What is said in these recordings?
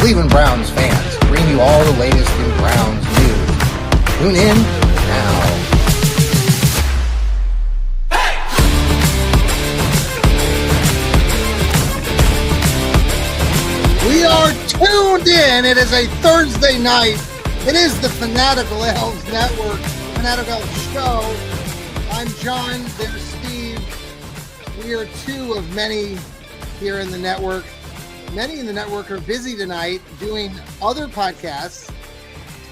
Cleveland Browns fans, bring you all the latest in Browns news. Tune in now. We are tuned in. It is a Thursday night. It is the Fanatical Elfz Network, Fanatical Elfz Show. I'm John. There's Steve. We are two of many here in the network. Many in the network are busy tonight doing other podcasts.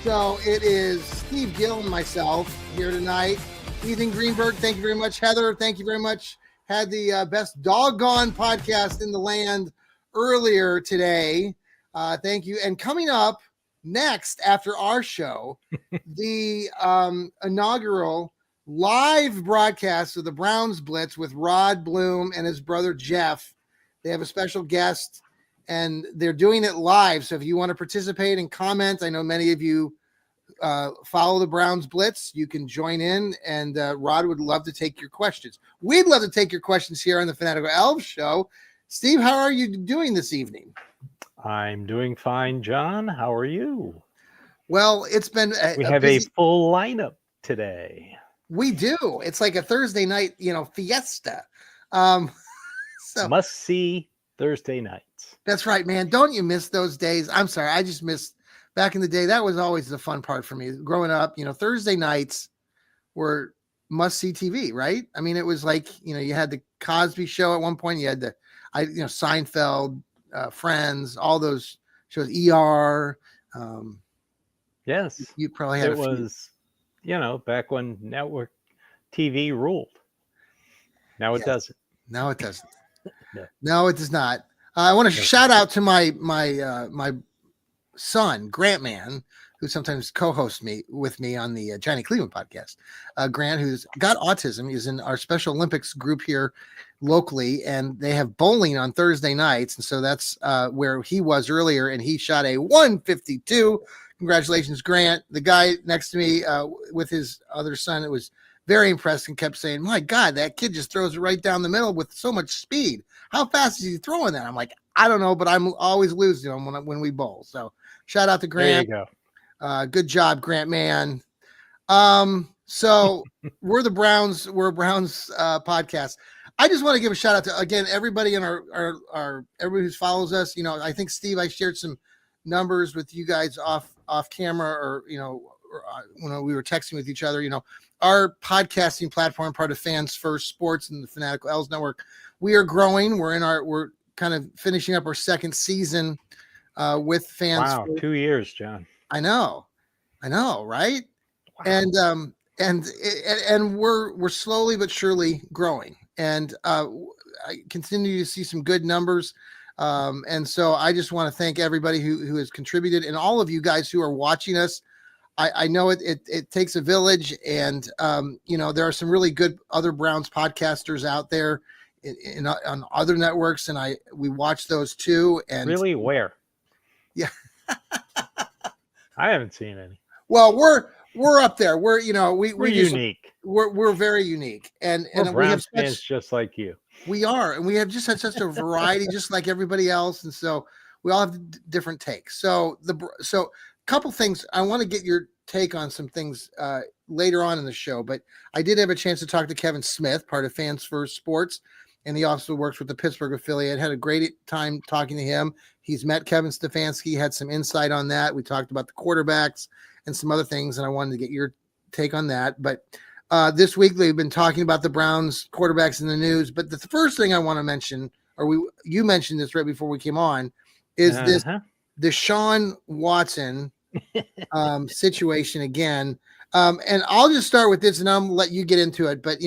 So it is Steve Gill and myself here tonight. Ethan Greenberg, thank you very much. Heather, thank you very much. Had the best doggone podcast in the land earlier today. Thank you. And coming up next after our show, the inaugural live broadcast of the Browns Blitz with Rod Bloom and his brother Jeff. They have a special guest and they're doing it live. So if you want to participate and comment, I know many of you follow the Browns Blitz. You can join in, and Rod would love to take your questions. We'd love to take your questions here on the Fanatical Elfz Show. Steve, how are you doing this evening? I'm doing fine, John. How are you? Well, it's been we have a full lineup today. We do. It's like a Thursday night, fiesta. So must see Thursday nights. That's right, man. Don't you miss those days? I'm sorry. I just missed back in the day. That was always the fun part for me growing up. Thursday nights were must see TV, right? I mean, it was like, you had the Cosby Show at one point. You had the, Seinfeld, Friends, all those shows, ER. Yes. You probably had it was, back when network TV ruled. Now it doesn't. Now it doesn't. No, it does not. I want to shout out to my son, Grant Man, who sometimes co-hosts with me on the Johnny Cleveland podcast. Grant, who's got autism, is in our Special Olympics group here locally, and they have bowling on Thursday nights. And so that's where he was earlier, and he shot a 152. Congratulations, Grant. The guy next to me with his other son, it was very impressed and kept saying, my God, that kid just throws it right down the middle with so much speed. How fast is he throwing that? I'm like, I don't know, but I'm always losing him when we bowl. So shout out to Grant. There you go. Good job, Grant Man. So we're a Browns podcast. I just want to give a shout out to, again, everybody in our everybody who follows us. I think, Steve, I shared some numbers with you guys off camera, or when we were texting with each other. Our podcasting platform, part of Fans First Sports and the Fanatical Elfz Network, we are growing. We're kind of finishing up our second season with Fans. Wow, First. 2 years, John. I know, right? Wow. And we're slowly but surely growing, and I continue to see some good numbers. And so I just want to thank everybody who has contributed, and all of you guys who are watching us. I know it takes a village, and there are some really good other Browns podcasters out there on other networks, and we watch those too. And really, where? Yeah, I haven't seen any. Well, we're up there. We're we're unique. We're very unique, and we have fans just like you. We are, and we have just had such a variety, just like everybody else, and so we all have different takes. So couple things. I want to get your take on some things later on in the show, but I did have a chance to talk to Kevin Smith, part of Fans First Sports, and he also works with the Pittsburgh affiliate. Had a great time talking to him. He's met Kevin Stefanski, had some insight on that. We talked about the quarterbacks and some other things, and I wanted to get your take on that. But this week they've been talking about the Browns quarterbacks in the news. But the first thing I want to mention, you mentioned this right before we came on, is this Deshaun Watson situation again. And I'll just start with this, and I'll let you get into it. But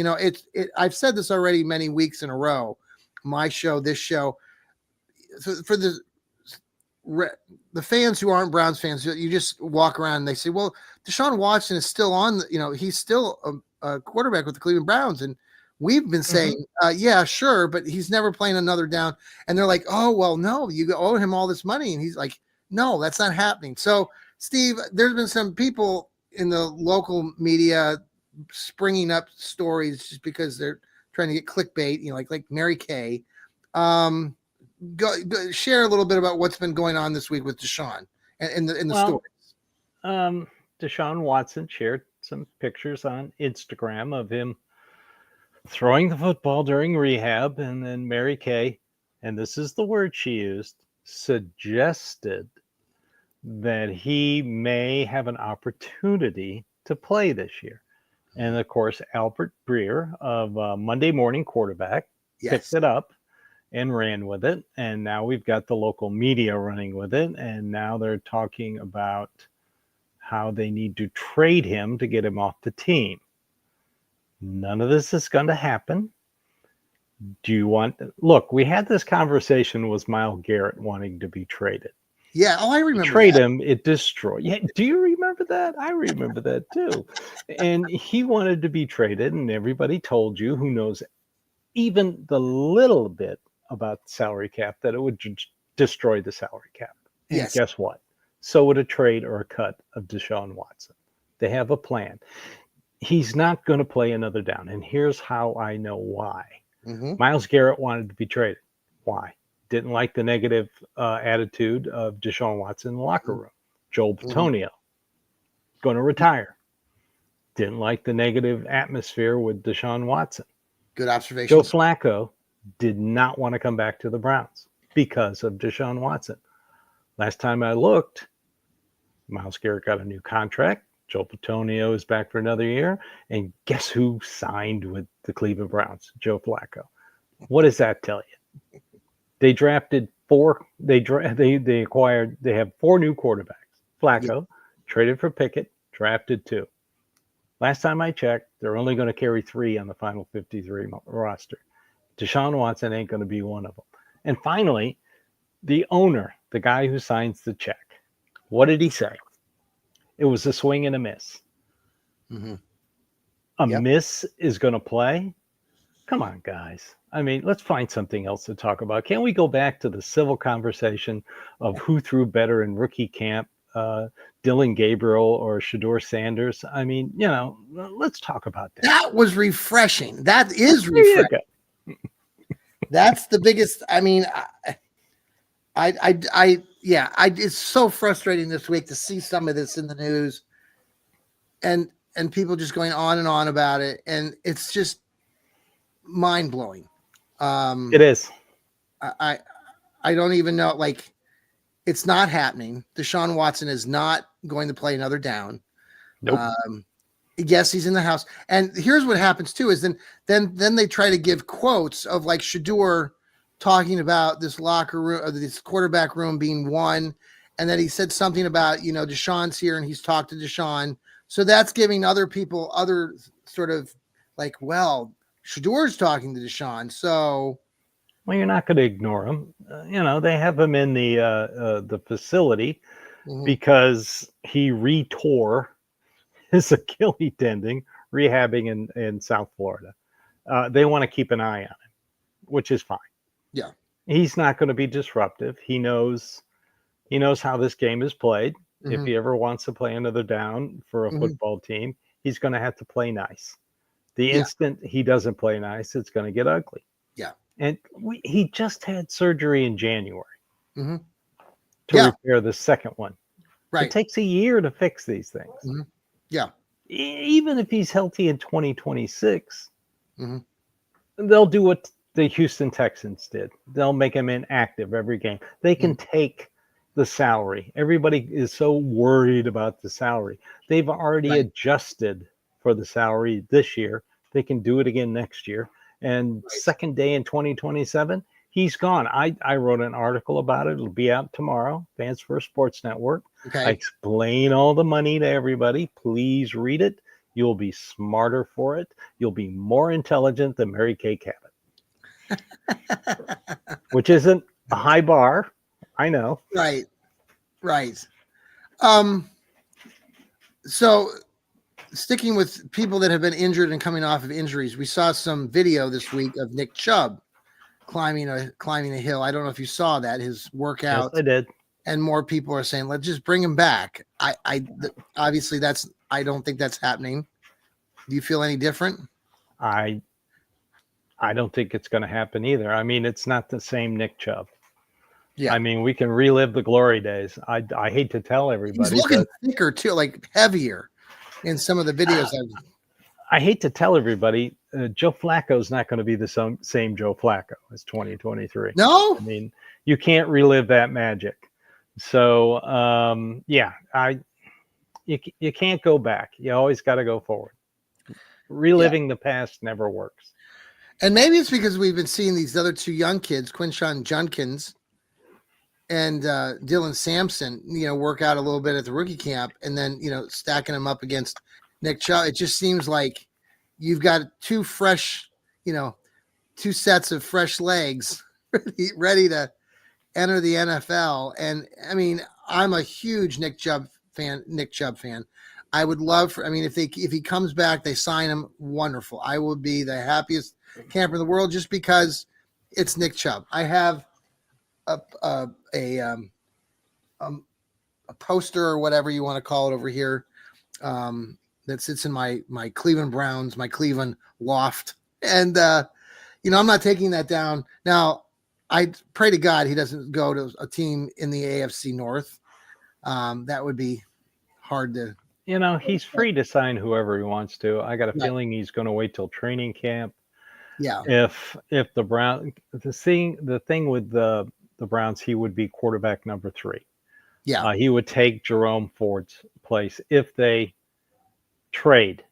I've said this already many weeks in a row. My show, this show. So for the fans who aren't Browns fans, you just walk around and they say, "Well, Deshaun Watson is still on. He's still a quarterback with the Cleveland Browns." And we've been saying, "Yeah, sure," but he's never playing another down. And they're like, "Oh, well, no, you owe him all this money," and he's like, "No, that's not happening." So, Steve, there's been some people in the local media springing up stories just because they're trying to get clickbait, like Mary Kay. share a little bit about what's been going on this week with Deshaun and in the Well, stories. Deshaun Watson shared some pictures on Instagram of him throwing the football during rehab, and then Mary Kay, and this is the word she used, suggested that he may have an opportunity to play this year. And of course, Albert Breer of Monday Morning Quarterback picked it up and ran with it. And now we've got the local media running with it. And now they're talking about how they need to trade him to get him off the team. None of this is going to happen. Look, we had this conversation with Myles Garrett wanting to be traded. Yeah. Oh, I remember. Trade him, it destroyed. Yeah, do you remember that? I remember that too. And he wanted to be traded, and everybody told you, who knows even the little bit about the salary cap, that it would destroy the salary cap. And yes. Guess what? So would a trade or a cut of Deshaun Watson. They have a plan. He's not going to play another down, and here's how I know why. Myles Garrett wanted to be traded. Why? Didn't like the negative attitude of Deshaun Watson in the locker room. Joel Bitonio, going to retire. Didn't like the negative atmosphere with Deshaun Watson. Good observation. Joe Flacco did not want to come back to the Browns because of Deshaun Watson. Last time I looked, Myles Garrett got a new contract. Joel Bitonio is back for another year. And guess who signed with the Cleveland Browns? Joe Flacco. What does that tell you? They drafted four. They have four new quarterbacks. Flacco, traded for Pickett, drafted 2. Last time I checked, they're only going to carry 3 on the final 53 roster. Deshaun Watson ain't going to be one of them. And finally, the owner, the guy who signs the check, what did he say? It was a swing and a miss. A miss is going to play? Come on, guys. I mean, let's find something else to talk about. Can't we go back to the civil conversation of who threw better in rookie camp, Dylan Gabriel or Shedeur Sanders? I mean, let's talk about that. That was refreshing. That is refreshing. That's the biggest. I mean, it's so frustrating this week to see some of this in the news, and people just going on and on about it, and it's just mind blowing. It is. I don't even know. Like, it's not happening. Deshaun Watson is not going to play another down. Nope. Yes, he's in the house. And here's what happens too: is then they try to give quotes of like Shedeur talking about this locker room, or this quarterback room being one, and then he said something about Deshaun's here and he's talked to Deshaun. So that's giving other people other sort of like, well, Shedeur's talking to Deshaun, so. Well, you're not going to ignore him. They have him in the facility because he retore his Achilles tendon rehabbing in South Florida. They want to keep an eye on him, which is fine. Yeah, he's not going to be disruptive. He knows how this game is played. If he ever wants to play another down for a football team, he's going to have to play nice. The instant he doesn't play nice, it's going to get ugly. Yeah. And he just had surgery in January to repair the second one. Right. It takes a year to fix these things. Yeah. Even if he's healthy in 2026, they'll do what the Houston Texans did. They'll make him inactive every game. They can take the salary. Everybody is so worried about the salary. They've already adjusted for the salary this year. They can do it again next year. And second day in 2027, he's gone. I wrote an article about it. It'll be out tomorrow. Fans First Sports Network. Okay. I explain all the money to everybody. Please read it. You'll be smarter for it. You'll be more intelligent than Mary Kay Cabot. Which isn't a high bar. I know. Right. So sticking with people that have been injured and coming off of injuries, we saw some video this week of Nick Chubb climbing a hill. I don't know if you saw that, his workout. Yes, I did. And more people are saying, let's just bring him back. Obviously I don't think that's happening. Do you feel any different? I don't think it's going to happen either. I mean, it's not the same Nick Chubb. Yeah. I mean, we can relive the glory days. I hate to tell everybody, He's looking but thicker too, like heavier in some of the videos. I hate to tell everybody, Joe Flacco is not going to be the same Joe Flacco as 2023. No? I mean, you can't relive that magic. So, yeah, you can't go back. You always got to go forward. Reliving the past never works. And maybe it's because we've been seeing these other two young kids, Quinshawn Judkins and Dylan Sampson, work out a little bit at the rookie camp, and then, stacking them up against Nick Chubb. It just seems like you've got two sets of fresh legs ready to enter the NFL. And I mean, I'm a huge Nick Chubb fan. I would love if he comes back, they sign him, wonderful. I would be the happiest camper in the world just because it's Nick Chubb. I have a poster or whatever you want to call it over here that sits in my Cleveland Browns, my Cleveland loft. And, I'm not taking that down. Now, I pray to God he doesn't go to a team in the AFC North. That would be hard to. He's free to sign whoever he wants to. I got a feeling he's going to wait till training camp. Yeah. If the thing with the Browns, he would be quarterback number 3. Yeah. He would take Jerome Ford's place if they trade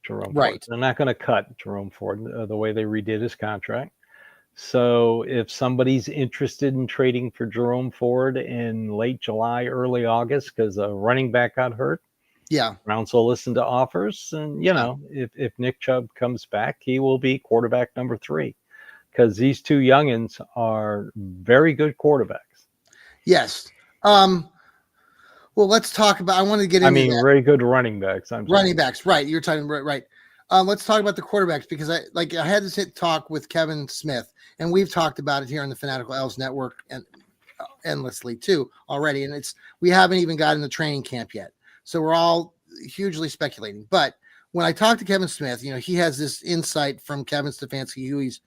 Jerome Ford. They're not going to cut Jerome Ford the way they redid his contract. So if somebody's interested in trading for Jerome Ford in late July, early August, because a running back got hurt, Browns will listen to offers. And, if Nick Chubb comes back, he will be quarterback number 3 because these two youngins are very good quarterbacks. Yes. Well, let's talk about. I want to get into. Very good running backs. Running backs, right? You're talking right. Let's talk about the quarterbacks because I had this talk with Kevin Smith, and we've talked about it here on the Fanatical Elfz Network and endlessly too already. And we haven't even gotten the training camp yet, so we're all hugely speculating. But when I talked to Kevin Smith, he has this insight from Kevin Stefanski, who he's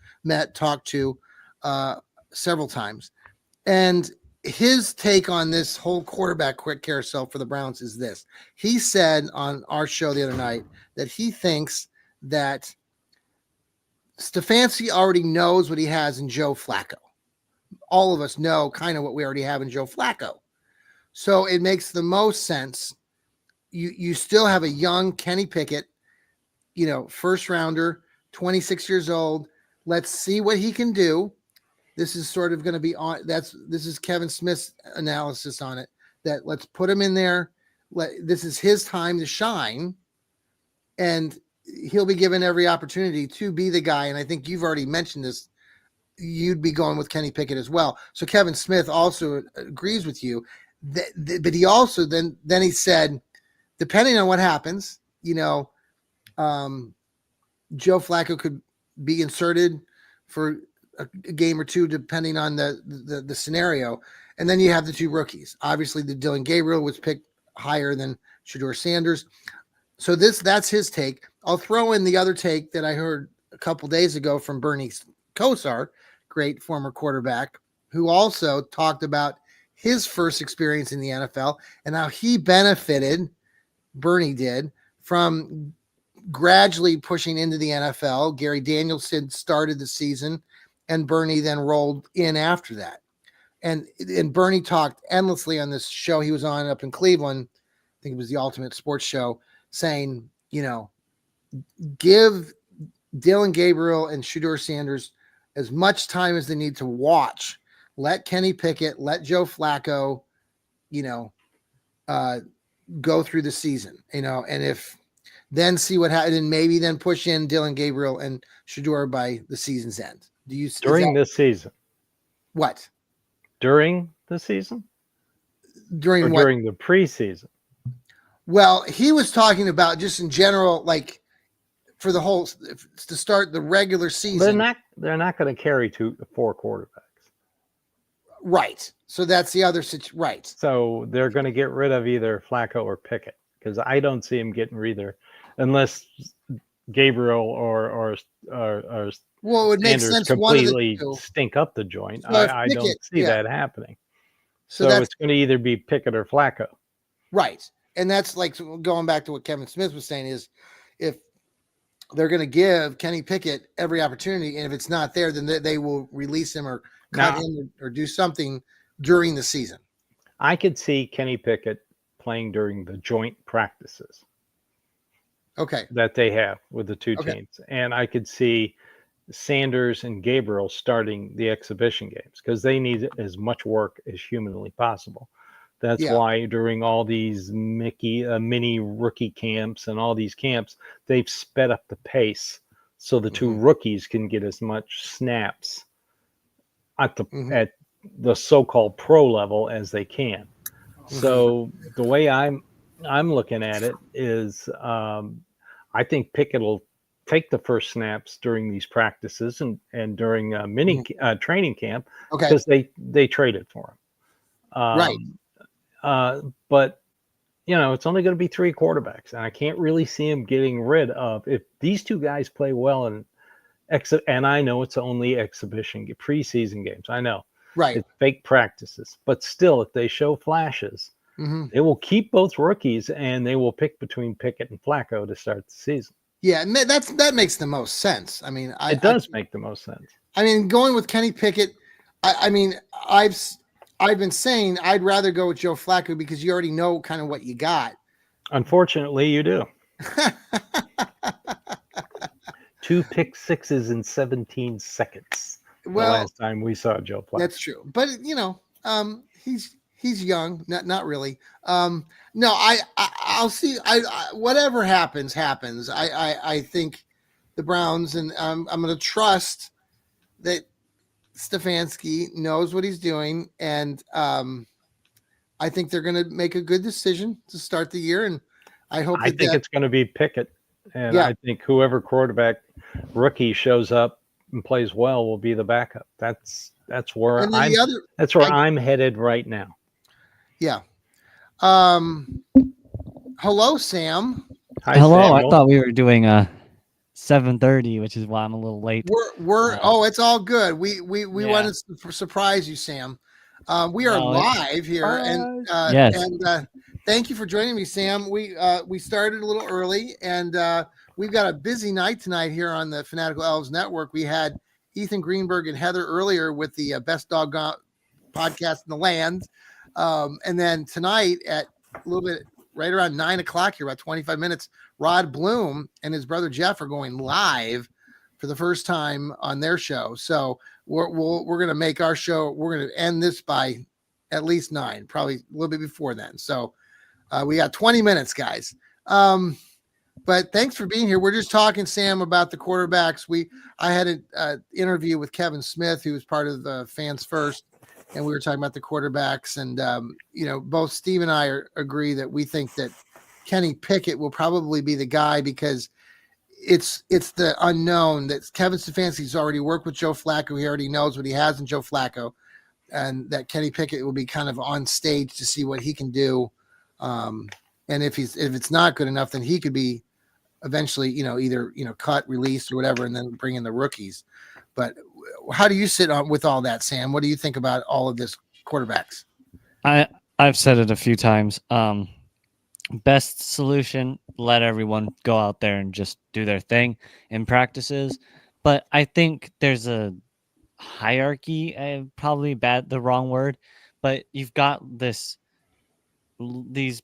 talked to several times, and his take on this whole quarterback quick carousel for the Browns is this. He said on our show the other night that he thinks that Stefanski already knows what he has in Joe Flacco. All of us know kind of what we already have in Joe Flacco. So it makes the most sense. You still have a young Kenny Pickett, first rounder, 26 years old. Let's see what he can do. This is sort of going to be this is Kevin Smith's analysis on it, that let's put him in there. This is his time to shine, and he'll be given every opportunity to be the guy. And I think you've already mentioned this. You'd be going with Kenny Pickett as well. So Kevin Smith also agrees with you. But he also then he said, depending on what happens, Joe Flacco could be inserted for a game or two, depending on the scenario. And then you have the two rookies. Obviously, the Dylan Gabriel was picked higher than Shedeur Sanders. So that's his take. I'll throw in the other take that I heard a couple days ago from Bernie Kosar, great former quarterback, who also talked about his first experience in the NFL and how he benefited, Bernie did, from gradually pushing into the NFL. Gary Danielson started the season, and Bernie then rolled in after that. And Bernie talked endlessly on this show he was on up in Cleveland. I think it was the Ultimate Sports Show, saying, give Dylan Gabriel and Shedeur Sanders as much time as they need to watch. Let Kenny Pickett, let Joe Flacco, go through the season, and if then see what happens, and maybe then push in Dylan Gabriel and Shedeur by the season's end. During this season? What? During the season? During the preseason? Well, he was talking about just in general, like for the whole, to start the regular season. They're not going to carry 4 quarterbacks. Right. So that's the other situation. Right. So they're going to get rid of either Flacco or Pickett, because I don't see him getting either, unless Gabriel or well, it would make Sanders sense. Completely stink up the joint. So I don't see that happening. So that's it's going to either be Pickett or Flacco. right. And that's like going back to what Kevin Smith was saying is if they're going to give Kenny Pickett every opportunity, and if it's not there, then they will release him or cut him or do something during the season. I could see Kenny Pickett playing during the joint practices. Okay. That they have with the two teams. And I could see Sanders and Gabriel starting the exhibition games because they need as much work as humanly possible. That's why during all these mini rookie camps and all these camps, they've sped up the pace so the two rookies can get as much snaps at the so-called pro level as they can. So the way I'm looking at it is I think Pickett will take the first snaps during these practices and during mini training camp because they traded for him. Right. But it's only going to be 3 quarterbacks, and I can't really see him getting rid of if these two guys play well and I know it's only preseason games. I know. Right. It's fake practices, but still, if they show flashes, they will keep both rookies and they will pick between Pickett and Flacco to start the season. Yeah, and that makes the most sense. I mean, it does make the most sense. I mean, going with Kenny Pickett, I mean, I've been saying I'd rather go with Joe Flacco because you already know kind of what you got. Unfortunately, you do. 2 pick sixes in 17 seconds. Well, the last time we saw Joe Flacco. That's true, but he's young, not really. No, I'll see. Whatever happens. I think the Browns, and I'm going to trust that Stefanski knows what he's doing, and I think they're going to make a good decision to start the year. And I hope. I think it's going to be Pickett, and I think whoever quarterback rookie shows up and plays well will be the backup. That's where I'm headed right now. Yeah. Hello, Sam. Hi, hello. Samuel. I thought we were doing 7:30, which is why I'm a little late. It's all good. We wanted to surprise you, Sam. We are live here, and and thank you for joining me, Sam. We started a little early, and we've got a busy night tonight here on the Fanatical Elfz Network. We had Ethan Greenberg and Heather earlier with the Best Dog Podcast in the Land. And then tonight at a little bit right around 9:00 here, about 25 minutes, Rod Bloom and his brother Jeff are going live for the first time on their show. So we're going to make our show. We're going to end this by at least 9, probably a little bit before then. So we got 20 minutes, guys. But thanks for being here. We're just talking, Sam, about the quarterbacks. I had an interview with Kevin Smith, who was part of the Fans First, and we were talking about the quarterbacks. And both Steve and I agree that we think that Kenny Pickett will probably be the guy because it's the unknown that Kevin Stefanski's already worked with Joe Flacco. He already knows what he has in Joe Flacco, and that Kenny Pickett will be kind of on stage to see what he can do. And if it's not good enough, then he could be eventually, either cut, released, or whatever, and then bring in the rookies. But how do you sit on with all that, Sam? What do you think about all of this quarterbacks? I've said it a few times. Best solution: let everyone go out there and just do their thing in practices. But I think there's a hierarchy. Probably the wrong word, but you've got these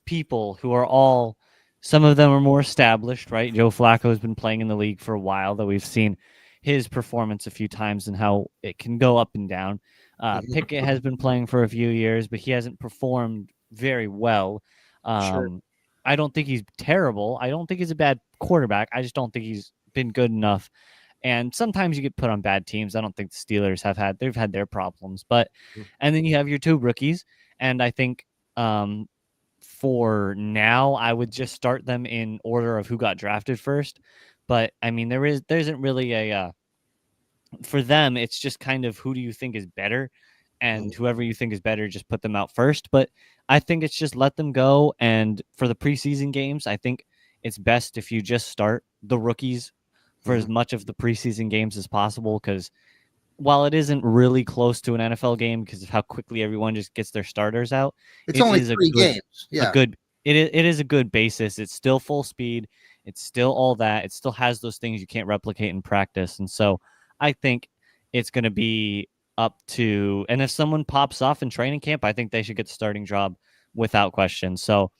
people who are all. Some of them are more established, right? Joe Flacco has been playing in the league for a while, though we've seen his performance a few times and how it can go up and down. Pickett has been playing for a few years, but he hasn't performed very well. Sure. I don't think he's terrible. I don't think he's a bad quarterback. I just don't think he's been good enough. And sometimes you get put on bad teams. I don't think the Steelers they've had their problems. And then you have your 2 rookies. And I think for now, I would just start them in order of who got drafted first. But I mean, there isn't really for them, it's just kind of who do you think is better, and whoever you think is better, just put them out first. But I think it's just let them go. And for the preseason games, I think it's best if you just start the rookies for as much of the preseason games as possible, because while it isn't really close to an NFL game because of how quickly everyone just gets their starters out, It's it only is 3 games. Yeah. It is a good basis. It's still full speed. It's still all that. It still has those things you can't replicate in practice. And so I think it's going to be up to, and if someone pops off in training camp, I think they should get the starting job without question. So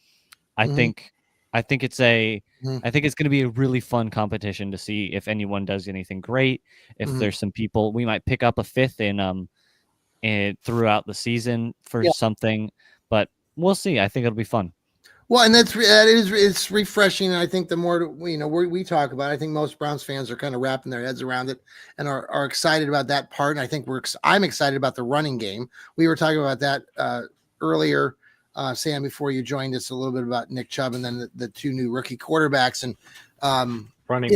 I think it's I think it's going to be a really fun competition to see if anyone does anything great. If there's some people, we might pick up a fifth throughout the season for something, but we'll see. I think it'll be fun. Well, and it's refreshing. And I think the more we talk about it, I think most Browns fans are kind of wrapping their heads around it and are excited about that part. And I think I'm excited about the running game. We were talking about that earlier, Sam, before you joined us, a little bit about Nick Chubb and then the 2 new rookie quarterbacks and running.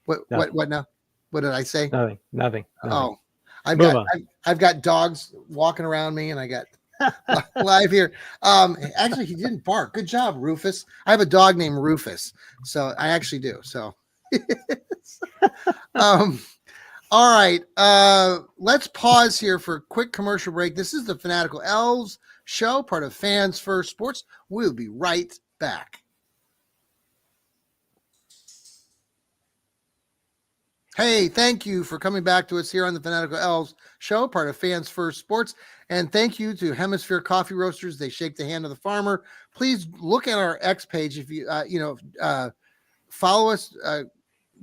What now? What did I say? Nothing. Oh, I've got dogs walking around me, and I got live here. Actually, he didn't bark. Good job, Rufus. I have a dog named Rufus, so I actually do. So, all right. Let's pause here for a quick commercial break. This is the Fanatical Elfz show, part of Fans First Sports. We'll be right back. Hey, thank you for coming back to us here on the Fanatical Elfz show, part of Fans First Sports. And thank you to Hemisphere Coffee Roasters. They shake the hand of the farmer. Please look at our X page. If you, follow us,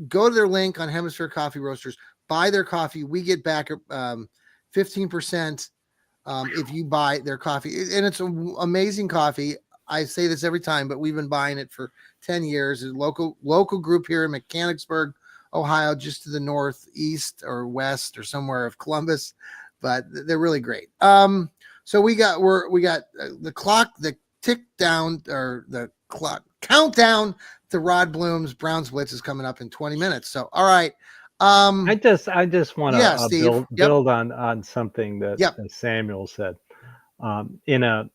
go to their link on Hemisphere Coffee Roasters, buy their coffee. We get back 15% if you buy their coffee. And it's amazing coffee. I say this every time, but we've been buying it for 10 years. It's a local group here in Mechanicsburg, Ohio, just to the northeast or west or somewhere of Columbus, but they're really great. So we got the clock, the tick down, or the clock countdown to Rod Bloom's Browns Blitz is coming up in 20 minutes. So, all right. I just want to build on something that Samuel said. In the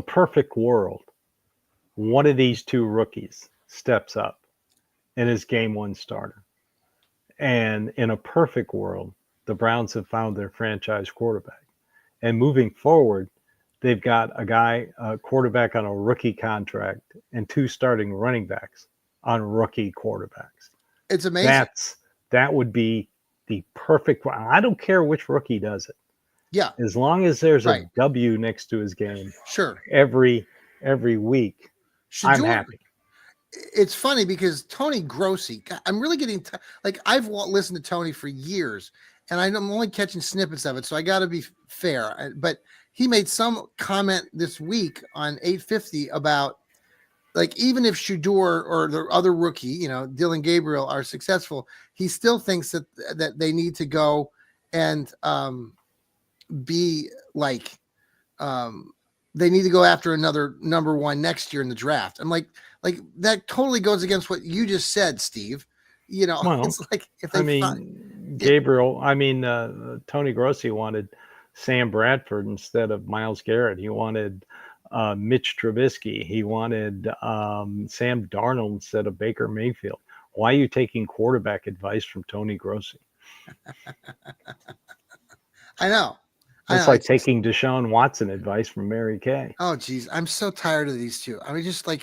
perfect world, one of these 2 rookies steps up and is game 1 starter. And in a perfect world, the Browns have found their franchise quarterback. And moving forward, they've got a quarterback on a rookie contract and 2 starting running backs on rookie quarterbacks. It's amazing. That would be the perfect. I don't care which rookie does it. Yeah. As long as there's a W next to his game. Sure. Every week, I'm happy. It's funny because Tony Grossi, I'm really getting I've listened to Tony for years, and I'm only catching snippets of it, so I got to be fair. But he made some comment this week on 850 about even if Shedeur or the other rookie, Dylan Gabriel, are successful, he still thinks that they need to go and be they need to go after another number 1 next year in the draft. I'm like that totally goes against what you just said, Steve. It's like if they Gabriel, Tony Grossi wanted Sam Bradford instead of Myles Garrett. He wanted Mitch Trubisky. He wanted Sam Darnold instead of Baker Mayfield. Why are you taking quarterback advice from Tony Grossi? I know. It's like taking Deshaun Watson advice from Mary Kay. Oh, geez. I'm so tired of these 2. I mean, just by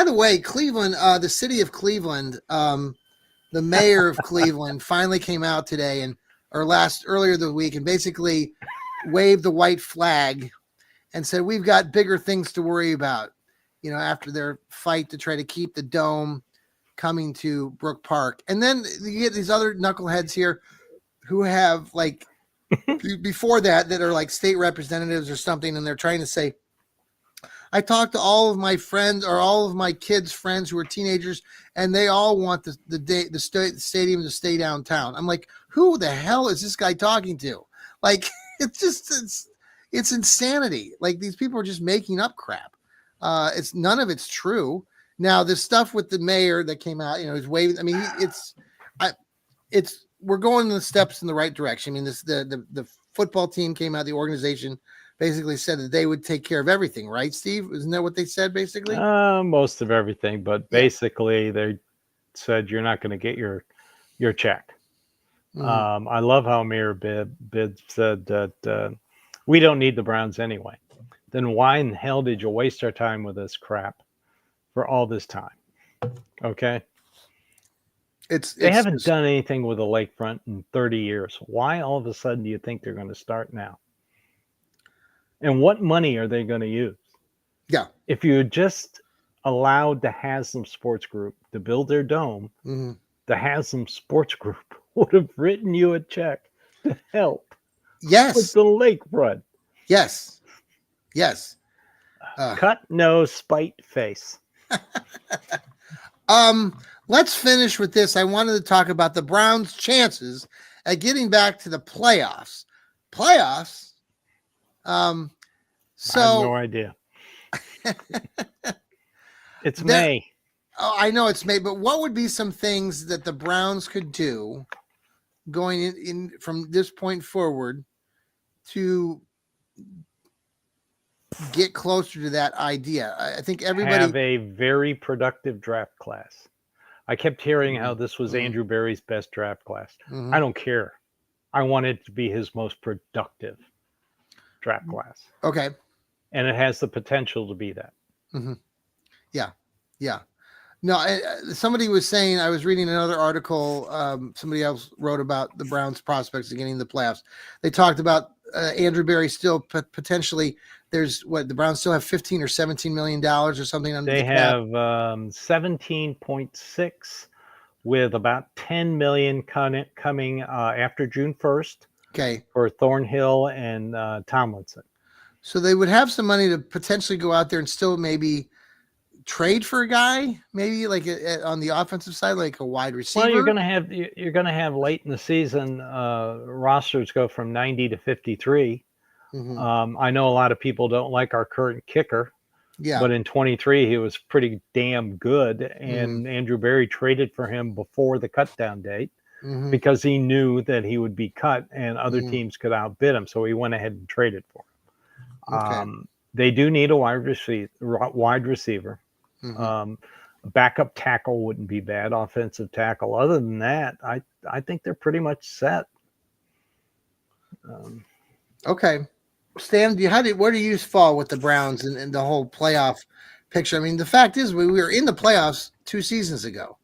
the way, Cleveland, the city of Cleveland, the mayor of Cleveland finally came out today earlier the week and basically waved the white flag and said, we've got bigger things to worry about, after their fight to try to keep the dome coming to Brook Park. And then you get these other knuckleheads here who have before that are state representatives or something. And they're trying to say, I talked to all of my friends or all of my kids' friends who are teenagers, and they all want the stadium to stay downtown. I'm like, who the hell is this guy talking to? It's insanity. These people are just making up crap. It's none of it's true. Now, the stuff with the mayor that came out, he's waving. I mean, we're going the steps in the right direction. I mean, the football team came out, the organization basically said that they would take care of everything, right, Steve? Isn't that what they said, basically? Most of everything, but basically they're said you're not going to get your check. Mhm. I love how Mayor Bibb said that we don't need the Browns anyway. Then why in hell did you waste our time with this crap for all this time? Okay. They haven't done anything with the lakefront in 30 years. Why all of a sudden do you think they're going to start now? And what money are they going to use? Yeah. If you had just allowed the Haslam Sports Group to build their dome, the Haslam Sports Group would have written you a check to help with Yes. the lakefront. Yes. Yes. Cut nose, spite face. Let's finish with this. I wanted to talk about the Browns' chances at getting back to the playoffs. Playoffs? So I have no idea. It's May. Oh, I know it's May, but what would be some things that the Browns could do going in from this point forward to get closer to that idea? I think everybody have a very productive draft class. I kept hearing how this was Andrew Berry's best draft class. I don't care. I want it to be his most productive draft class. Okay. And it has the potential to be that. Yeah. Yeah. No, somebody was saying, I was reading another article. Somebody else wrote about the Browns' prospects of getting in the playoffs. They talked about Andrew Berry still potentially. There's the Browns still have $15 or $17 million or something under they the cap. Have 17.6 with about 10 million coming after June 1st. Okay. For Thornhill and Tomlinson. So they would have some money to potentially go out there and still maybe trade for a guy, maybe like on the offensive side, like a wide receiver. Well, you're going to have late in the season rosters go from 90 to 53. I know a lot of people don't like our current kicker. Yeah. But in 23, he was pretty damn good, and Andrew Berry traded for him before the cutdown date because he knew that he would be cut and other teams could outbid him. So he went ahead and traded for him. Okay. They do need a wide receiver. A backup tackle wouldn't be bad. Offensive tackle. Other than that, I think they're pretty much set. Okay. Stan, where do you fall with the Browns and the whole playoff picture? I mean, the fact is we were in the playoffs 2 seasons ago.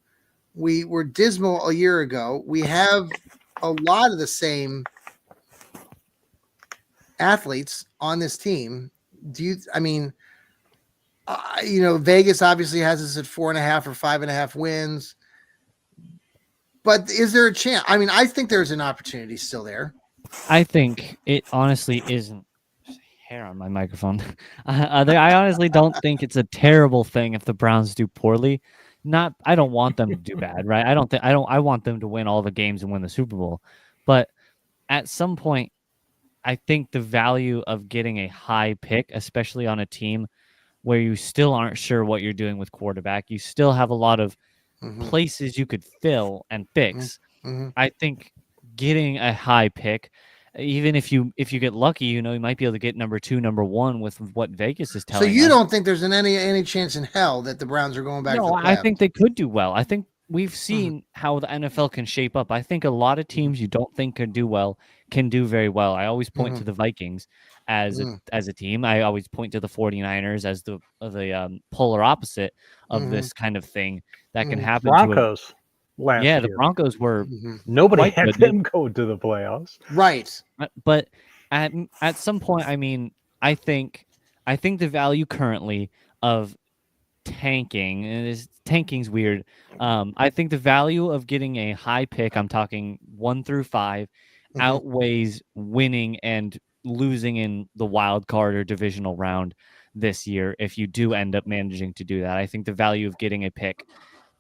We were dismal a year ago. We have a lot of the same athletes on this team. Vegas obviously has us at 4.5 or 5.5 wins. But is there a chance? I mean, I think there's an opportunity still there. I think it honestly isn't. Hair on my microphone. I honestly don't think it's a terrible thing if the Browns do poorly. I don't want them to do bad, right? I want them to win all the games and win the Super Bowl. But at some point, I think the value of getting a high pick, especially on a team where you still aren't sure what you're doing with quarterback, you still have a lot of places you could fill and fix. I think getting a high pick, even if you get lucky, you might be able to get number 2, number 1 with what Vegas is telling us. So you don't think there's any chance in hell that the Browns are going back to the playoffs? I think they could do well. I think we've seen how the NFL can shape up. I think a lot of teams you don't think can do well can do very well. I always point to the Vikings as a team. I always point to the 49ers as the polar opposite of this kind of thing that can happen. Broncos. Last year. The Broncos were nobody had them go to the playoffs, right? But at some point, I mean, I think the value currently of tanking, and tanking's weird. I think the value of getting a high pick, I'm talking 1 through 5, outweighs winning and losing in the wild card or divisional round this year. If you do end up managing to do that, I think the value of getting a pick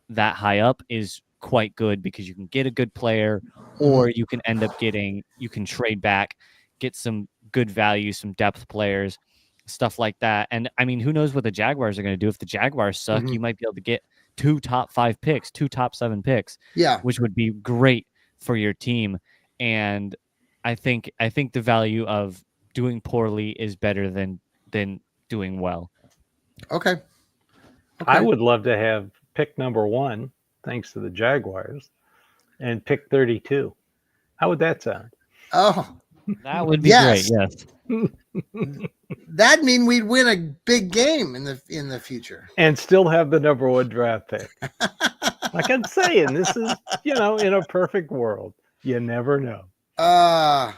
that high up is quite good because you can get a good player, or you can end up you can trade back, get some good value, some depth players, stuff like that. And I mean, who knows what the Jaguars are going to do? If the Jaguars suck, you might be able to get 2 top 5 picks, 2 top 7 picks, which would be great for your team. And I think the value of doing poorly is better than doing well. Okay. I would love to have pick number 1 thanks to the Jaguars, and pick 32. How would that sound? Oh, That would be yes. great. Yes. That'd mean we'd win a big game in the future. And still have the number 1 draft pick. Like I'm saying, this is, in a perfect world. You never know. Well,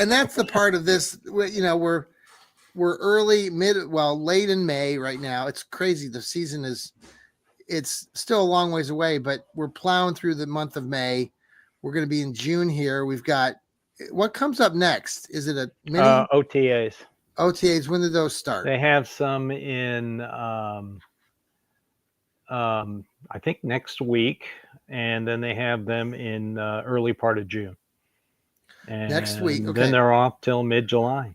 and that's the part of this, we're early, late in May right now. It's crazy. The season it's still a long ways away, but we're plowing through the month of May. We're going to be in June here. We've got, what comes up next? Is it a mini? OTAs. OTAs, when did those start? They have some in, I think next week, and then they have them in early part of June. And next week, okay. Then they're off till mid-July.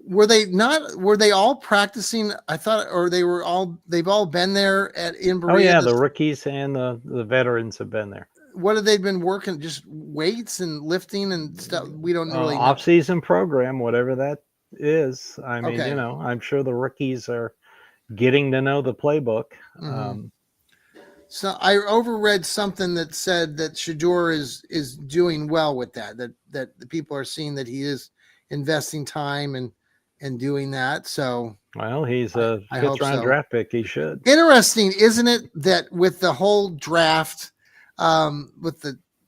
Were they all practicing? I thought, or they've all been there in Berea? Oh yeah, the rookies and the veterans have been there. What have they been working? Just weights and lifting and stuff? We don't really know. Off-season program, whatever that is. I mean, Okay. I'm sure the rookies are getting to know the playbook. Mm-hmm. So I overread something that said that Shedeur is doing well with that the people are seeing that he is investing time and doing that. So well, he's a fifth-round draft pick. He should. Interesting, isn't it, that with the whole draft, with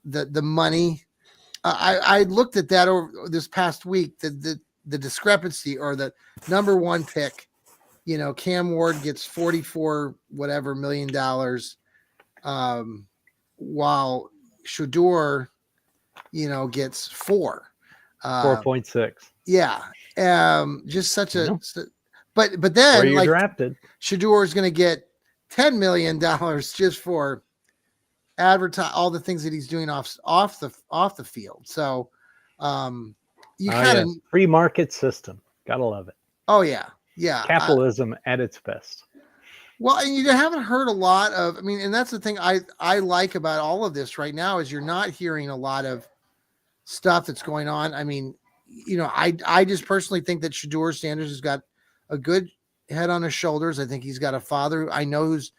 the money, I looked at that over this past week. The discrepancy, or the number 1 pick, Cam Ward gets $44 million, while Shedeur, gets 4.6. Yeah. Just such a, but then where you drafted, Shedeur is going to get $10 million just for advertise all the things that he's doing off the field. So, you kind of free market system. Gotta love it. Oh yeah. Yeah. Capitalism at its best. Well, and you haven't heard a lot of, and that's the thing I like about all of this right now, is you're not hearing a lot of stuff that's going on. I just personally think that Shedeur Sanders has got a good head on his shoulders. I think he's got a father who I know who's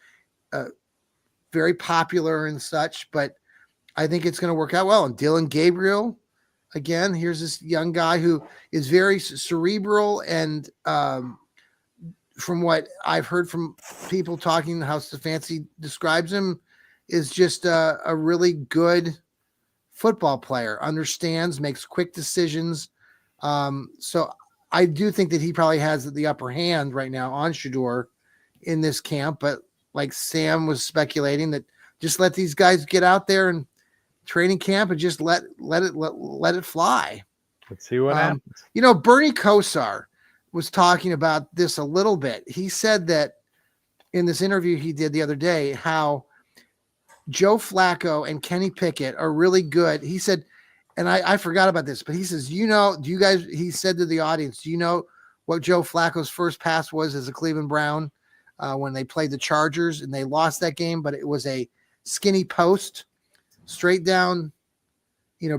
very popular and such, but I think it's going to work out well. And Dylan Gabriel, again, here's this young guy who is very cerebral, and from what I've heard from people talking, how Stefanski describes him, is just a really good football player, understands, makes quick decisions. So I do think that he probably has the upper hand right now on Shedeur in this camp. But like Sam was speculating, that just let these guys get out there and training camp and just let it fly. Let's see what happens. Bernie Kosar was talking about this a little bit. He said that in this interview he did the other day, how Joe Flacco and Kenny Pickett are really good. He said, and I forgot about this, but he says, he said to the audience, do you know what Joe Flacco's first pass was as a Cleveland Brown when they played the Chargers and they lost that game? But it was a skinny post straight down,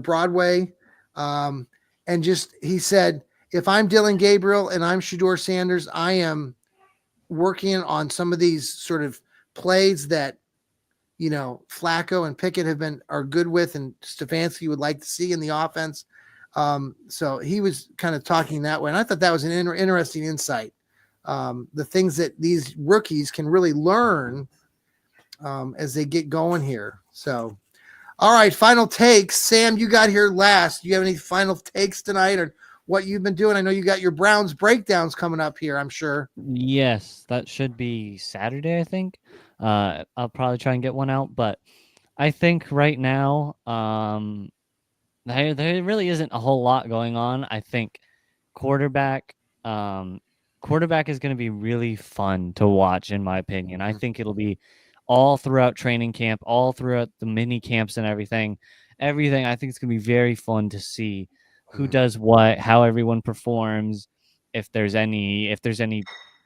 Broadway. And just, he said, if I'm Dylan Gabriel and I'm Shedeur Sanders, I am working on some of these sort of plays that, Flacco and Pickett are good with, and Stefanski would like to see in the offense. So he was kind of talking that way. And I thought that was an interesting insight. The things that these rookies can really learn as they get going here. So, all right, final takes. Sam, you got here last. Do you have any final takes tonight, or what you've been doing? I know you got your Browns breakdowns coming up here, I'm sure. Yes, that should be Saturday, I think. I'll probably try and get one out, but I think right now there really isn't a whole lot going on. I think quarterback is going to be really fun to watch, in my opinion. I think it'll be all throughout training camp, all throughout the mini camps and everything. I think it's going to be very fun to see who does what, how everyone performs, if there's any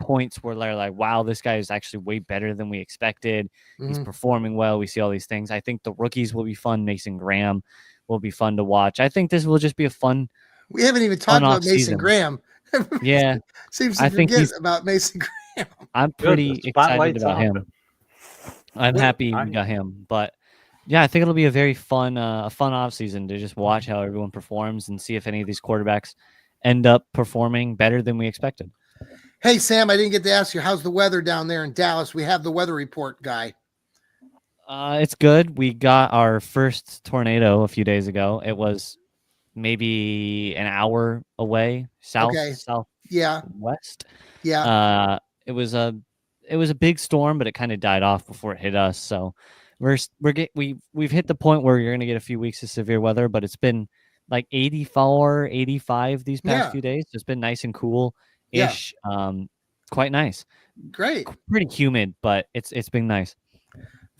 points where they're like, wow, this guy is actually way better than we expected. He's performing well. We see all these things. I think the rookies will be fun. Mason Graham will be fun to watch. I think this will just be a fun. We haven't even talked about Mason Graham. Yeah. Seems to forget about Mason Graham. I'm pretty excited about him. I'm happy we got him. But yeah, I think it'll be a very fun off season to just watch how everyone performs and see if any of these quarterbacks end up performing better than we expected. Hey, Sam, I didn't get to ask you, how's the weather down there in Dallas? We have the weather report guy. It's good. We got our first tornado a few days ago. It was maybe an hour away, southwest. Yeah. It was a big storm, but it kind of died off before it hit us. So we've hit the point where you're going to get a few weeks of severe weather, but it's been like 84, 85 these past few days. It's been nice and cool ish. Quite nice. Great. Pretty humid, but it's been nice.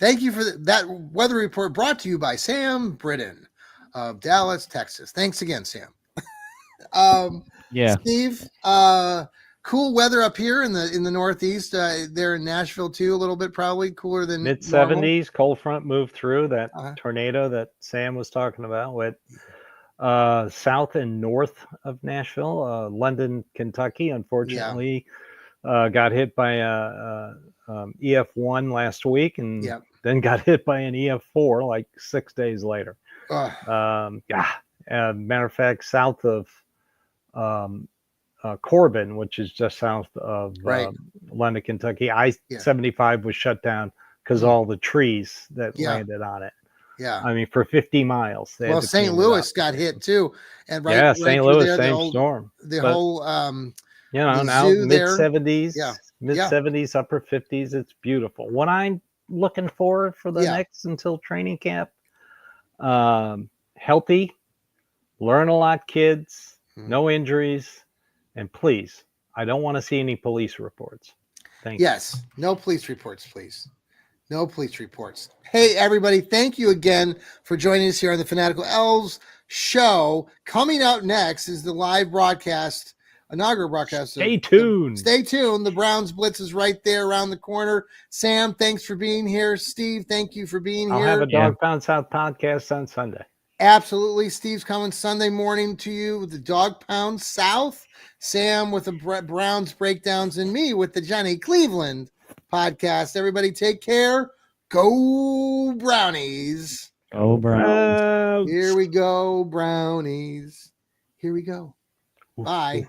Thank you for that weather report brought to you by Sam Britton of Dallas, Texas. Thanks again, Sam. Steve, cool weather up here in the Northeast. There in Nashville too, a little bit probably cooler than mid-70s. Cold front moved through that tornado that Sam was talking about with south and north of Nashville, London, Kentucky. Unfortunately, got hit by EF1 last week, and then got hit by an EF4 like 6 days later. Matter of fact, south of Corbin, which is just south of London, Kentucky, I-75 was shut down because all the trees that landed on it. Yeah, I mean, for 50 miles. Well, St. Louis got hit too, and St. Louis, same storm. Whole now mid-70s, mid-70s, upper 50s. It's beautiful. What I'm looking for the next until training camp, healthy, learn a lot, kids, no injuries, and please, I don't want to see any police reports. Thank you. Yes, no police reports, please. No police reports. Hey, everybody, thank you again for joining us here on the Fanatical Elfz show. Coming up next is the live broadcast, inaugural broadcast. Stay tuned. Stay tuned. The Browns Blitz is right there around the corner. Sam, thanks for being here. Steve, thank you for being here. I'll have a Dog Pound South podcast on Sunday. Absolutely. Steve's coming Sunday morning to you with the Dog Pound South. Sam with the Browns breakdowns, and me with the Johnny Cleveland podcast. Everybody take care. Go Brownies. Go Browns. Here we go, Brownies. Here we go. Bye.